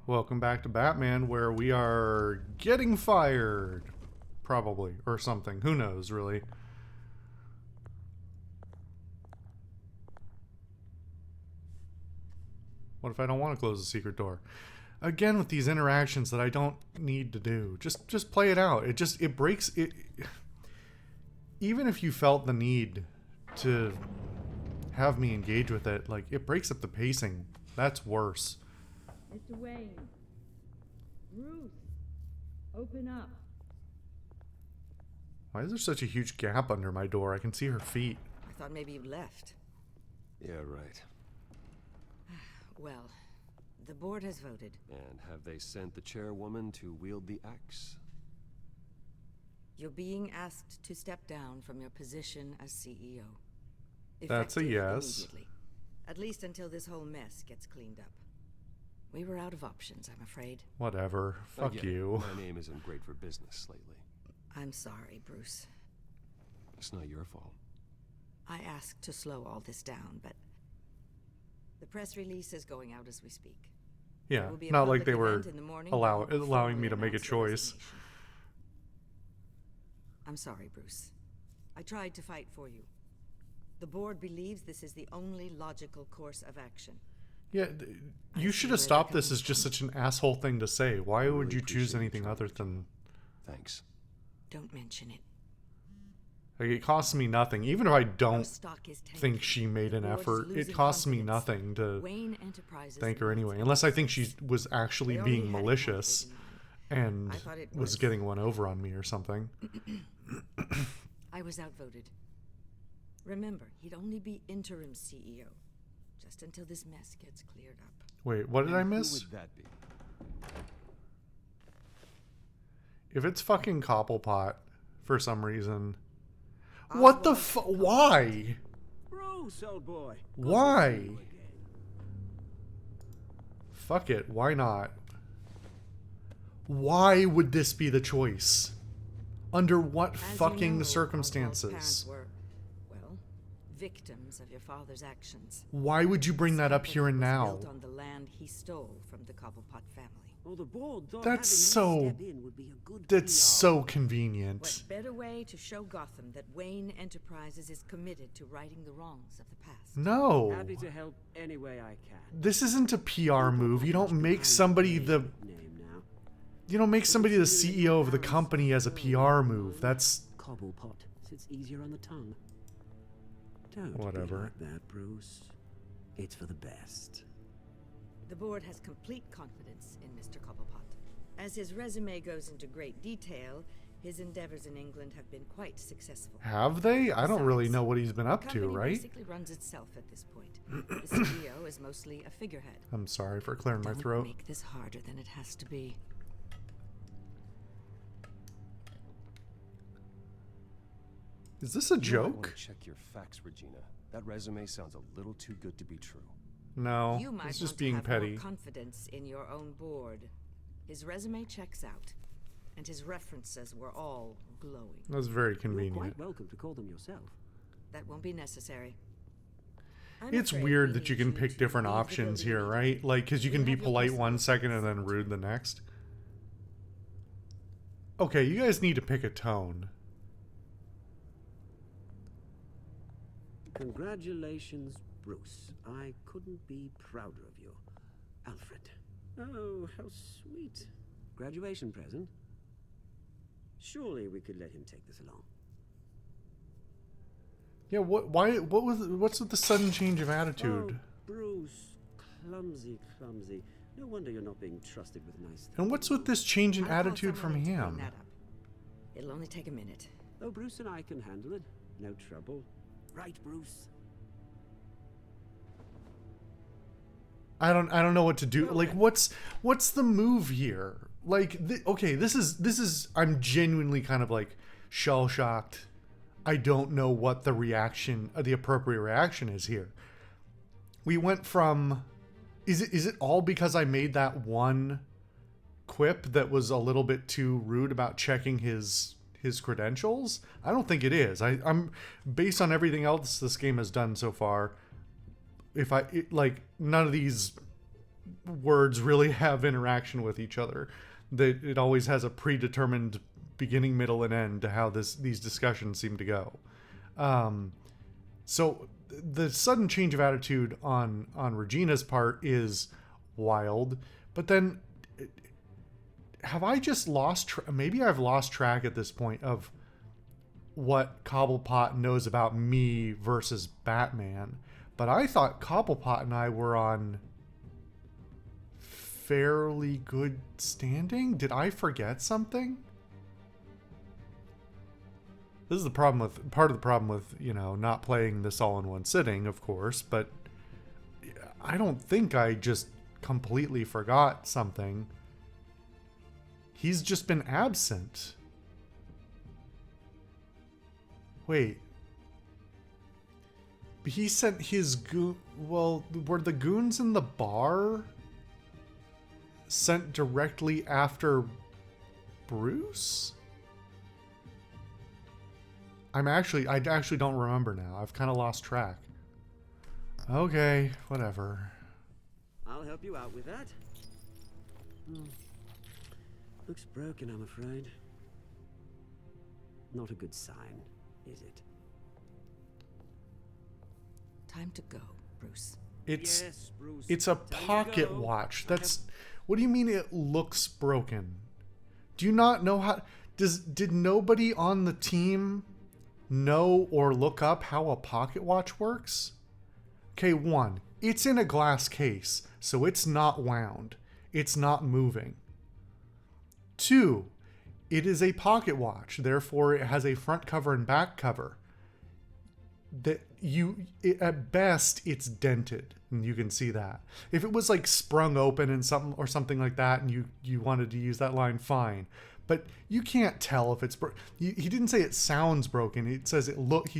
Welcome back to Batman, where we are getting fired. Probably. Or something. Who knows, really. What if I don't want to close the secret door? Again, with these interactions that I don't need to do. Just play it out. It breaks it. Even if you felt the need to have me engage with it, like, it breaks up the pacing. That's worse. Mr. Wayne. Ruth. Open up. Why is there such a huge gap under my door? I can see her feet. I thought maybe you left. Yeah, right. Well, the board has voted. And have they sent the chairwoman to wield the axe? You're being asked to step down from your position as CEO. That's a Effective yes. immediately. At least until this whole mess gets cleaned up. We were out of options, I'm afraid. Whatever. Fuck Again, you. My name isn't great for business lately. I'm sorry, Bruce. It's not your fault. I asked to slow all this down, but the press release is going out as we speak. Yeah, There will be a not like public they were event in the morning allowing that will me formally to make a announce the choice. resignation. I'm sorry, Bruce. I tried to fight for you. The board believes this is the only logical course of action. Yeah, you should have stopped this as just such an asshole thing to say. Why would you choose anything other than... Thanks. Don't mention it. Like, it costs me nothing. Even if I Our don't stock is tanking. think she made an The board is effort, it losing costs me confidence. nothing to Wayne Enterprises thank her needs anyway. us. Unless I think she was actually They only being had a malicious candidate in and mind. I thought it was getting one over on me or something. I was outvoted. Remember, he'd only be interim CEO, just until this mess gets cleared up. Wait, what did I And miss? Who would that be? If it's fucking Cobblepot, for some reason... What the why? Bruce, old boy. Good to Why? see you again. Fuck it, why not? Why would this be the choice? Under what As you fucking know, Oswald's circumstances? parents were, well, victims of your father's actions. Why would you bring that up His here and company now? was built on the land he stole from the Cobblepot family. Well, the board thought That's having so- you step in would be a good That's PR. so convenient. What better way to show Gotham that Wayne Enterprises is committed to righting the wrongs of the past? No. Happy to help any way I can. This isn't a PR move. You don't make somebody the Name now. CEO of the company as a PR move. That's Cobblepot sits easier on the tongue. Don't Whatever. be like that, Bruce. It's for the best. The board has complete confidence in Mr. Cobblepot. As his resume goes into great detail, his endeavors in England have been quite successful. have they? I don't really know what he's been The up to, company right? basically runs itself at this point. The CEO is mostly a figurehead. I'm sorry for clearing my Don't throat. make this harder than it has to be. Is this a You might joke? want to check your facts, Regina. That resume sounds a little too good to be true. No, You might it's just want being to have petty. more confidence in your own board. His resume checks out, and his references were all glowing. That's very You're convenient. quite welcome to call them yourself. That won't be necessary. I'm It's afraid weird we that you need can pick to different leave the options building here, immediately. right? Like, because you We can be have your polite personal one second and then rude the next. Okay, you guys need to pick a tone. Congratulations, Bruce. I couldn't be prouder of you. Alfred. Oh, how sweet. Graduation present? Surely we could let him take this along. Yeah, what's with the sudden change of attitude? Oh, Bruce. Clumsy, clumsy. No wonder you're not being trusted with nice things. And what's with this change in I'll call attitude from someone in to him? clean that up. It'll only take a minute. Oh, Bruce and I can handle it. No trouble. Right, Bruce? I don't know what to do. Like, what's the move here? Like, okay, this is I'm genuinely kind of like shell shocked. I don't know what the appropriate reaction is here. We went from, is it all because I made that one quip that was a little bit too rude about checking his credentials? I don't think it is. I'm based on everything else this game has done so far. Like, none of these words really have interaction with each other. That it always has a predetermined beginning, middle, and end to how these discussions seem to go. So the sudden change of attitude on Regina's part is wild, but then have I just lost maybe I've lost track at this point of what Cobblepot knows about me versus Batman, but I thought Cobblepot and I were on fairly good standing. Did I forget something? This is the problem with part of the problem with, you know, not playing this all in one sitting, of course, but I don't think I just completely forgot something. He's just been absent. Wait. He sent his goon... Well, were the goons in the bar sent directly after Bruce? I actually don't remember now. I've kind of lost track. Okay, whatever. I'll help you out with that. Looks broken, I'm afraid. Not a good sign, is it? Time to go, Bruce. Yes, Bruce. It's a Time to pocket go. watch. That's... What do you mean it looks broken? Do you not know how... Did nobody on the team know or look up how a pocket watch works? Okay, 1, it's in a glass case, so it's not wound. It's not moving. 2, it is a pocket watch, therefore it has a front cover and back cover. At best, it's dented, and you can see that. If it was like sprung open and something like that, and you wanted to use that line, fine. But you can't tell if it's he didn't say it sounds broken. He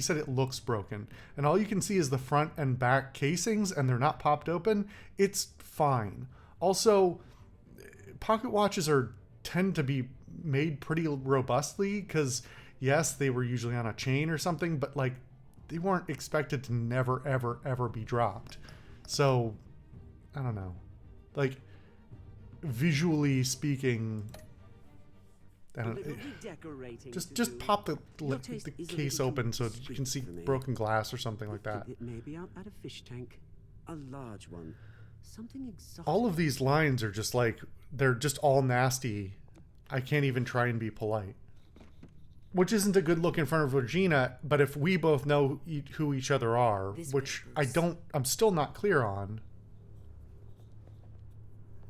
said it looks broken, and all you can see is the front and back casings, and they're not popped open. It's fine. Also, pocket watches tend to be made pretty robustly because yes, they were usually on a chain or something, but like they weren't expected to never ever ever be dropped. So I don't know, like visually speaking. Just pop the case open so you can see broken glass or something like that. It may be out at a fish tank, a large one, something exotic. All of these lines are just like, they're just all nasty. I can't even try and be polite. Which isn't a good look in front of Regina, but if we both know who each other are, which I'm still not clear on.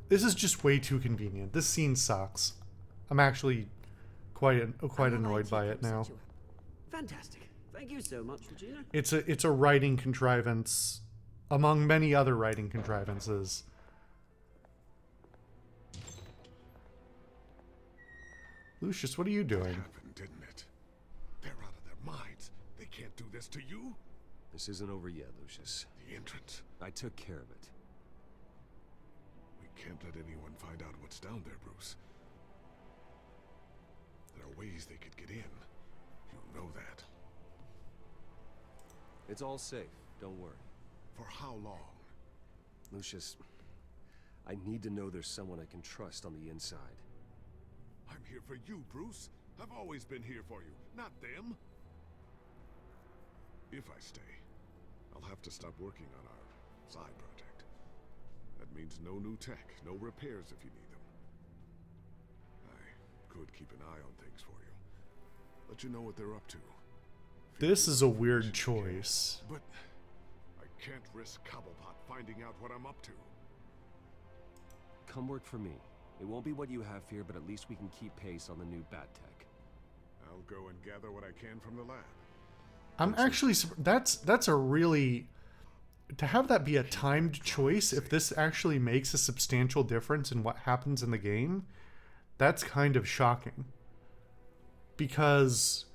This is just way too convenient. This scene sucks. I'm actually quite annoyed by it now. Fantastic. Thank you so much, Regina. It's a writing contrivance among many other writing contrivances. Lucius, what are you doing? Happened, didn't it? They're out of their minds. They can't do this to you. This isn't over yet, Lucius. The entrance. I took care of it. We can't let anyone find out what's down there, Bruce. There are ways they could get in. You know that. It's all safe. Don't worry. For how long? Lucius, I need to know there's someone I can trust on the inside. I'm here for you, Bruce. I've always been here for you, not them. If I stay, I'll have to stop working on our side project. That means no new tech, no repairs if you need them. I could keep an eye on things for you. Let you know what they're up to. This is a weird choice. But I can't risk Cobblepot finding out what I'm up to. Come work for me. It won't be what you have here, but at least we can keep pace on the new bat tech. I'll go and gather what I can from the lab. I'm actually... That's a really... To have that be a timed choice, if this actually makes a substantial difference in what happens in the game, that's kind of shocking. Because...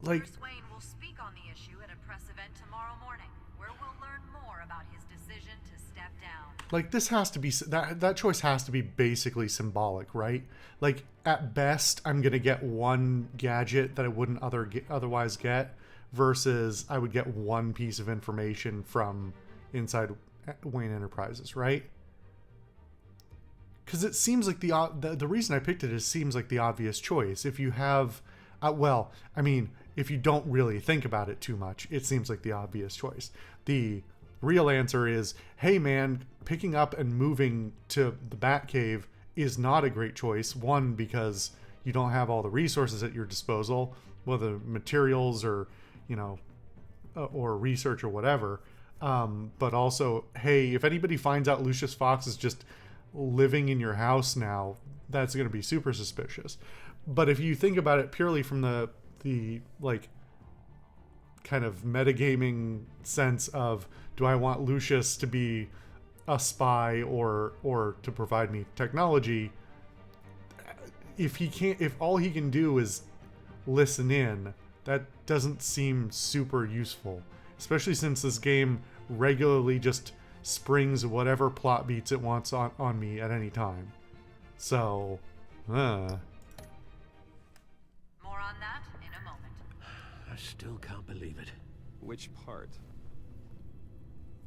like... Bruce Wayne will speak on the issue at a press event tomorrow morning, where we'll learn more about his decision to step down. Like, this has to be... That choice has to be basically symbolic, right? Like, at best, I'm going to get one gadget that I wouldn't otherwise get, versus I would get one piece of information from inside Wayne Enterprises, right? Because it seems like the reason I picked it is seems like the obvious choice. If you have, well, I mean, if you don't really think about it too much, it seems like the obvious choice. The real answer is, hey man, picking up and moving to the Batcave is not a great choice. One, because you don't have all the resources at your disposal, whether materials or, you know, or research or whatever. But also, hey, if anybody finds out Lucius Fox is just living in your house now, that's going to be super suspicious. But if you think about it purely from the like kind of metagaming sense of, do I want Lucius to be a spy or to provide me technology? If all he can do is listen in, that doesn't seem super useful, especially since this game regularly just springs whatever plot beats it wants on me at any time. So, More on that in a moment. I still can't believe it. Which part?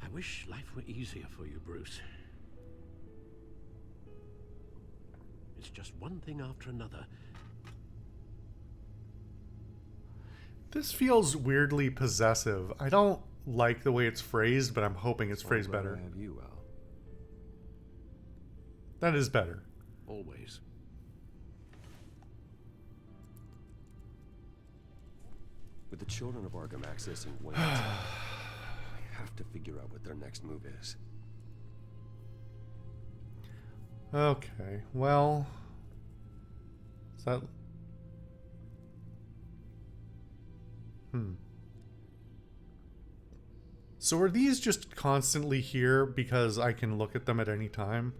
I wish life were easier for you, Bruce. It's just one thing after another. this feels weirdly possessive. I don't like the way it's phrased, but I'm hoping it's phrased Well, better. I have you, Al. That is better. Always. With the children of Arkham accessing Wayne's, I have to figure out what their next move is. Okay, well... Is that... So are these just constantly here because I can look at them at any time,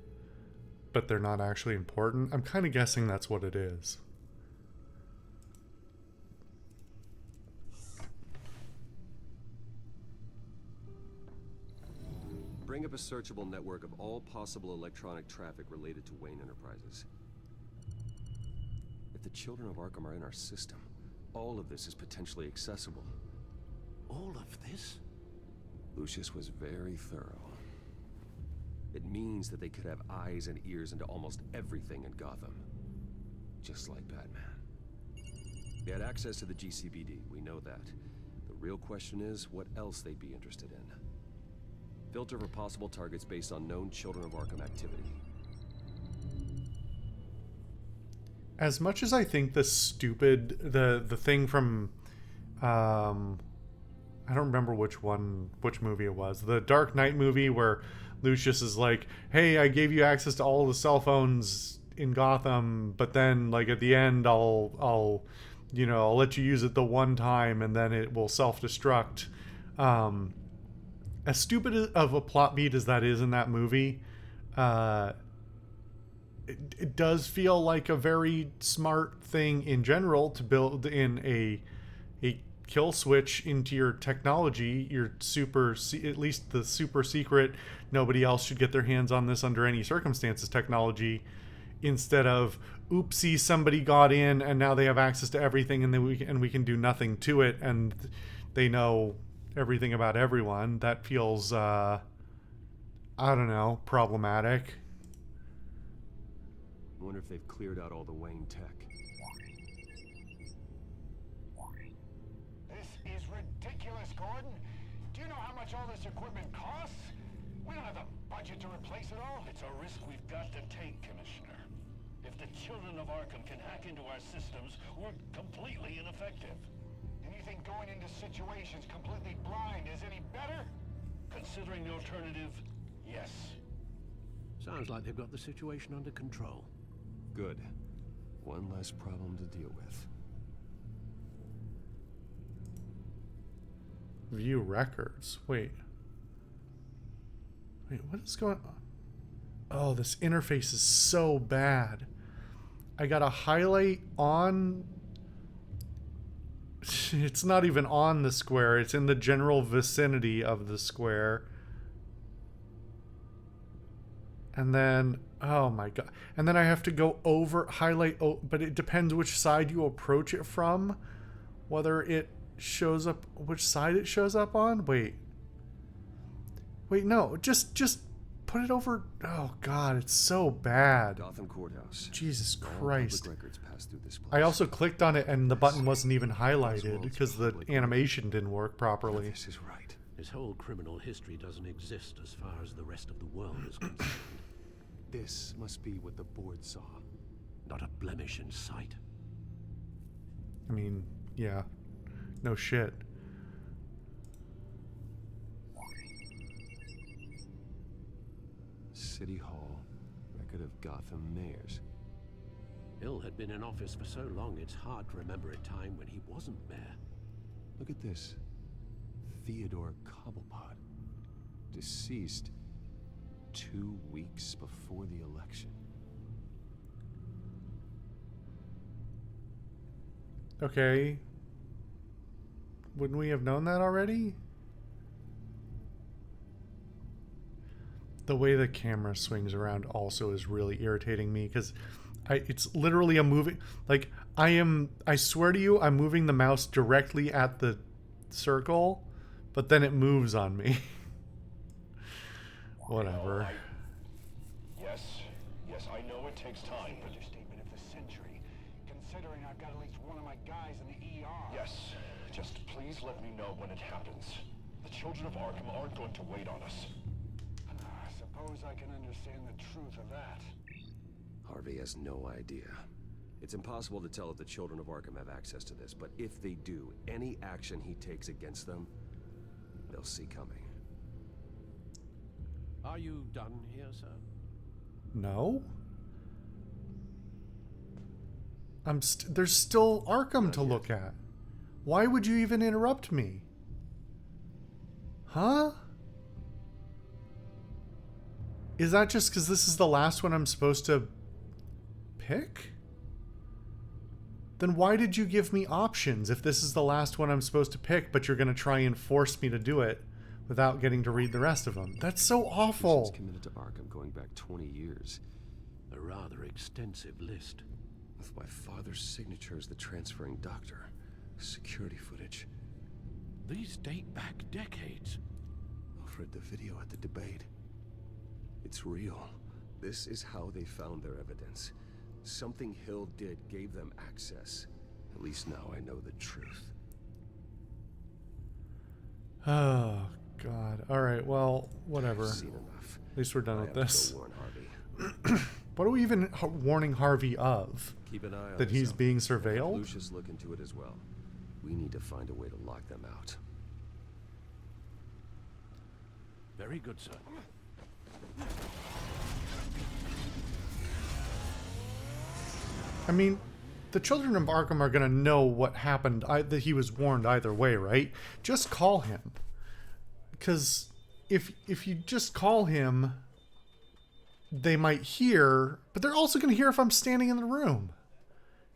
but they're not actually important? I'm kind of guessing that's what it is. Bring up a searchable network of all possible electronic traffic related to Wayne Enterprises. If the children of Arkham are in our system, all of this is potentially accessible. All of this? Lucius was very thorough. It means that they could have eyes and ears into almost everything in Gotham. Just like Batman. They had access to the GCPD, we know that. The real question is, what else they'd be interested in. Filter for possible targets based on known Children of Arkham activity. As much as I think the thing from, I don't remember which movie it was. The Dark Knight movie where Lucius is like, hey, I gave you access to all the cell phones in Gotham, but then like at the end I'll let you use it the one time and then it will self-destruct. As stupid of a plot beat as that is in that movie, it does feel like a very smart thing in general to build in a kill switch into your technology, your at least the super secret, nobody else should get their hands on this under any circumstances technology, instead of oopsie, somebody got in and now they have access to everything and then we can do nothing to it and they know everything about everyone. That feels I don't know, problematic. I wonder if they've cleared out all the Wayne tech. This is ridiculous, Gordon. Do you know how much all this equipment costs? We don't have the budget to replace it all. It's a risk we've got to take, Commissioner. If the children of Arkham can hack into our systems, we're completely ineffective. And you think going into situations completely blind is any better? Considering the alternative, yes. Sounds like they've got the situation under control. Good. One less problem to deal with. View records. Wait, what is going on? Oh, this interface is so bad. I got a highlight on... It's not even on the square. It's in the general vicinity of the square. And then, oh my god. And then I have to go over, highlight, but it depends which side you approach it from. Whether it shows up, which side it shows up on? Wait. Wait, no, just put it over. Oh God, it's so bad. Gotham Courthouse. Jesus All Christ. public records pass through this place. I also clicked on it and the button wasn't even highlighted because the animation didn't work properly. This is right. His whole criminal history doesn't exist as far as the rest of the world is concerned. This must be what the board saw. Not a blemish in sight. I mean, yeah. No shit. City Hall. Record of Gotham mayors. Hill had been in office for so long, it's hard to remember a time when he wasn't mayor. Look at this. Theodore Cobblepot. Deceased 2 weeks before the election. Okay. Wouldn't we have known that already? The way the camera swings around also is really irritating me because it's literally a moving, like I swear to you, I'm moving the mouse directly at the circle, but then it moves on me. Whatever. Yes, I know it takes time, but Understatement of the century, considering I've got at least one of my guys in the ER. yes, just please let me know when it happens. The children of Arkham aren't going to wait on us. I suppose I can understand the truth of that. Harvey has no idea. It's impossible to tell if the children of Arkham have access to this, but if they do, any action he takes against them, they'll see coming. Are you done here, sir? No? There's still Arkham to look at. Why would you even interrupt me? Huh? Is that just because this is the last one I'm supposed to pick? Then why did you give me options if this is the last one I'm supposed to pick, but you're going to try and force me to do it without getting to read the rest of them? That's so awful. He's committed to Arkham going back 20 years. A rather extensive list. With my father's signature as the transferring doctor. Security footage. These date back decades. Alfred, the video at the debate. It's real. This is how they found their evidence. Something Hill did gave them access. At least now I know the truth. Oh, God. All right, well, whatever. I've seen enough. At least we're done with this. Go warn Harvey. What are we even warning Harvey of? Keep an eye on That he's this being outfit. surveilled? Lucius look into it as well. We need to find a way to lock them out. Very good, sir. I mean, the children of Arkham are going to know what happened, that he was warned either way, right? Just call him. Because if you just call him, they might hear, but they're also going to hear if I'm standing in the room.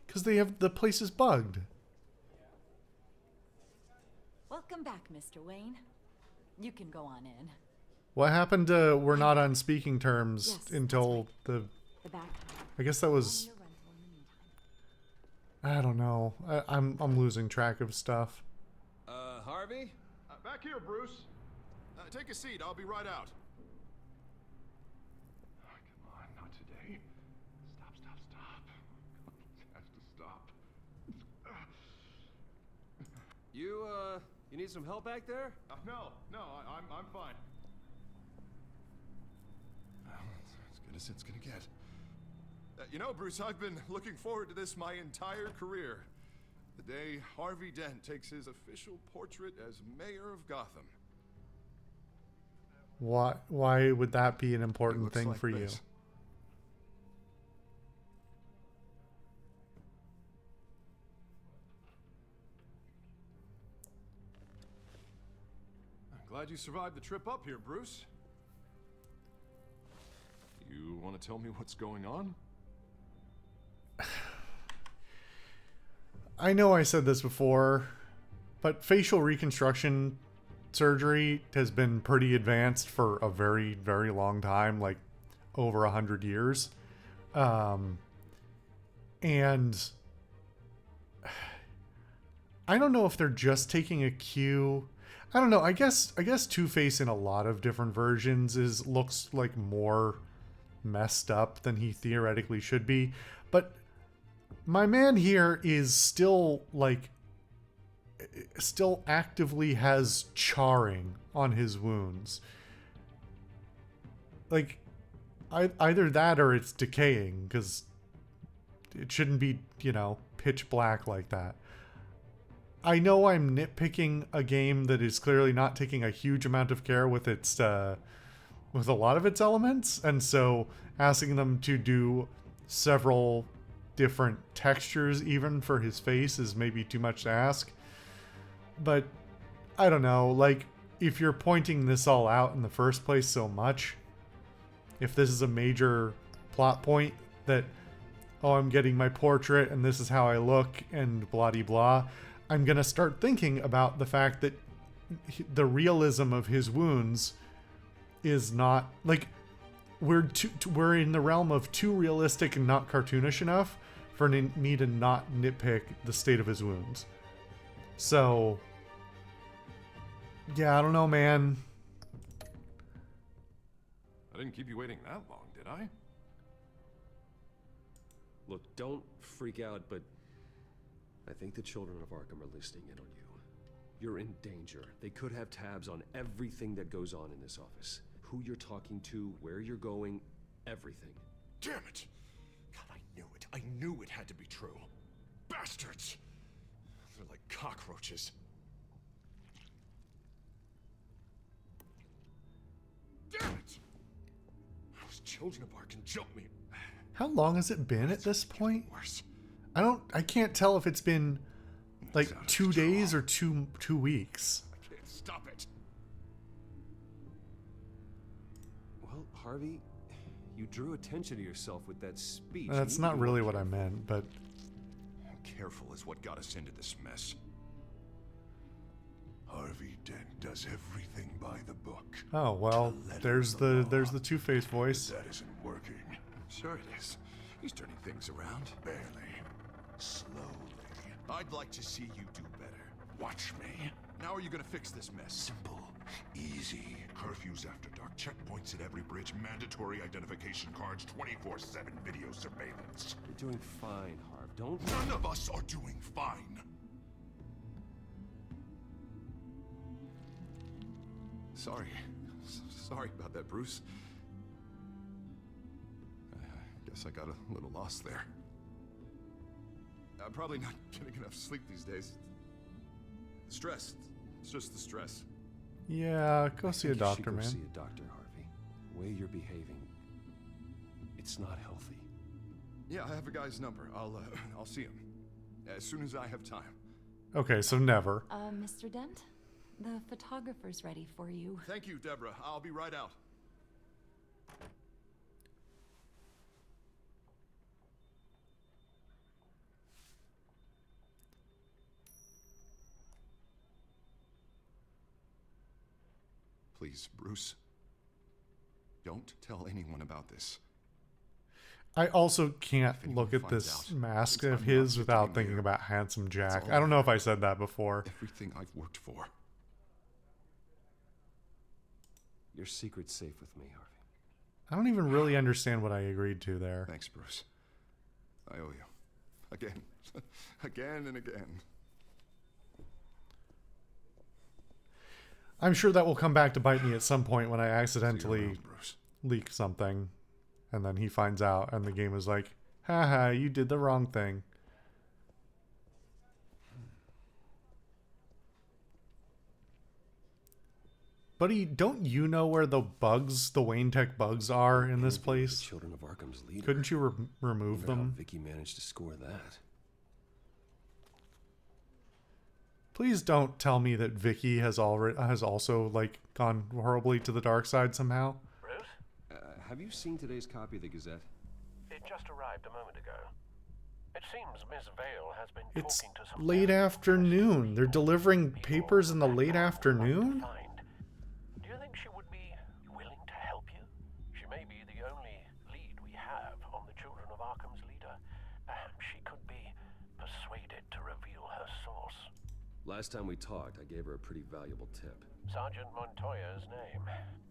Because the place is bugged. Welcome back, Mr. Wayne. You can go on in. What happened to we're not on speaking terms Yes, until The back. I guess that was... I don't know. I'm losing track of stuff. Harvey? Back here, Bruce. Take a seat. I'll be right out. Come on, not today. Stop. It has to stop. You need some help back there? No, I'm fine. As good as it's gonna get. You know, Bruce, I've been looking forward to this my entire career. The day Harvey Dent takes his official portrait as mayor of Gotham. Why would that be an important thing like for you? this. I'm glad you survived the trip up here, Bruce. You want to tell me what's going on? I know I said this before, but facial reconstruction surgery has been pretty advanced for a very, very long time, like over 100 years. And I don't know if they're just taking a cue. I don't know. I guess Two-Face in a lot of different versions looks like more messed up than he theoretically should be, but my man here is still actively has charring on his wounds. Like, either that or it's decaying, because it shouldn't be, pitch black like that. I know I'm nitpicking a game that is clearly not taking a huge amount of care with its with a lot of its elements, and so asking them to do several different textures even for his face is maybe too much to ask. But I don't know, like, if you're pointing this all out in the first place so much, if this is a major plot point that, oh, I'm getting my portrait and this is how I look and blah-de-blah, I'm gonna start thinking about the fact that the realism of his wounds is not, like, we're in the realm of too realistic and not cartoonish enough for me to not nitpick the state of his wounds. So, yeah, I don't know, man. I didn't keep you waiting that long, did I? Look, don't freak out, but I think the children of Arkham are listening in on you. You're in danger. They could have tabs on everything that goes on in this office. Who you're talking to, where you're going, everything. Damn it! God, I knew it. I knew it had to be true. Bastards! They're like cockroaches. Damn it! Those children of Arkham jumped me. How long has it been at this point? Worse. I can't tell if it's been like 2 days or two weeks. I can't stop it. Well, Harvey, you drew attention to yourself with that speech. That's not really what I meant, but Careful is what got us into this mess. Harvey Dent does everything by the book. oh well, there's the Two-Face voice. That isn't working. Sure it is. He's turning things around. Barely. Slowly. I'd like to see you do better. Watch me. Now are you gonna fix this mess? Simple. Easy. Curfews after dark. Checkpoints at every bridge. Mandatory identification cards. 24/7 video surveillance. You're doing fine, Harv. Don't... None of us are doing fine. Sorry. Sorry about that, Bruce. I guess I got a little lost there. I'm probably not getting enough sleep these days. Stress. It's just the stress. Yeah, go see a doctor, man. Go see a doctor, Harvey. The way you're behaving, it's not healthy. Yeah, I have a guy's number. I'll see him as soon as I have time. Okay, so never. Mr. Dent? The photographer's ready for you. Thank you, Deborah. I'll be right out. Please, Bruce. Don't tell anyone about this. I also can't look at this mask of his without thinking about Handsome Jack. I don't know if I said that before. Everything I've worked for. Your secret's safe with me, Harvey. I don't even really understand what I agreed to there. Thanks, Bruce. I owe you. Again. Again and again. I'm sure that will come back to bite me at some point when I accidentally leak something. And then he finds out and the game is like, haha, you did the wrong thing. Buddy, don't you know where the bugs, the Wayne Tech bugs are in this place? Children of Arkham's leader. Couldn't you remove them? How Vicky managed to score that. Please don't tell me that Vicky has also like gone horribly to the dark side somehow. Bruce? Have you seen today's copy of the Gazette? It just arrived a moment ago. It seems Miss Vale has been It's talking to some late afternoon. They're delivering papers in the late afternoon? Do you think she would be willing to help you? She may be the only lead we have on the Children of Arkham's leader. Perhaps she could be persuaded to reveal her source. Last time we talked, I gave her a pretty valuable tip. Sergeant Montoya's name.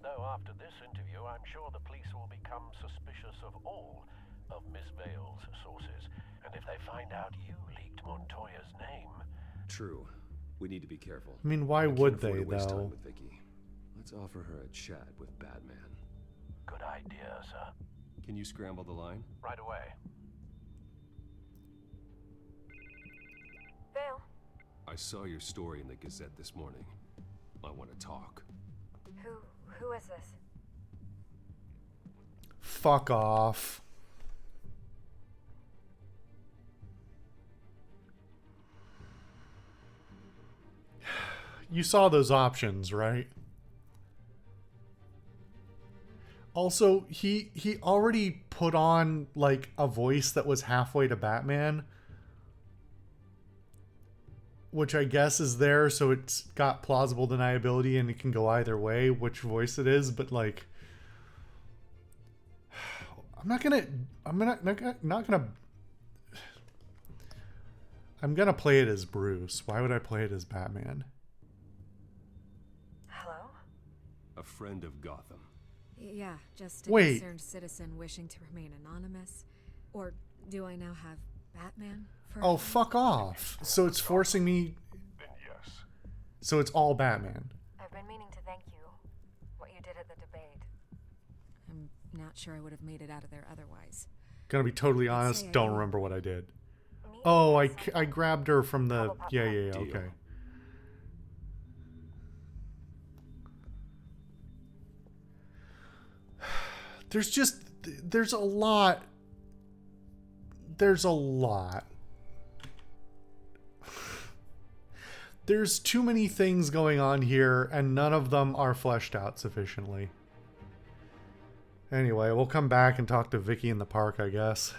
Though after this interview, I'm sure the police will become suspicious of all of Miss Vale's sources. And if they find out you leaked Montoya's name... True. We need to be careful. I mean, why I can't would afford they, to waste though? time with Vicky. Let's offer her a chat with Batman. Good idea, sir. Can you scramble the line? Right away. Vale, I saw your story in the Gazette this morning. I want to talk. who is this? Fuck off. You saw those options, right? Also, he already put on like a voice that was halfway to Batman, which I guess is there so it's got plausible deniability and it can go either way which voice it is, but like I'm gonna play it as Bruce. Why would I play it as Batman? Hello? A friend of Gotham. Yeah, just a Wait. concerned citizen wishing to remain anonymous. Or do I now have Batman? For Oh, fuck off. So it's forcing me... Then yes. So it's all Batman. I've been meaning to thank you. What you did at the debate. I'm not sure I would have made it out of there otherwise. Gonna be totally honest, say I don't don't. remember what I did. Me? Oh, I grabbed her from the... Yeah, Deal. okay. There's a lot. There's a lot. There's too many things going on here, and none of them are fleshed out sufficiently. Anyway, we'll come back and talk to Vicky in the park, I guess.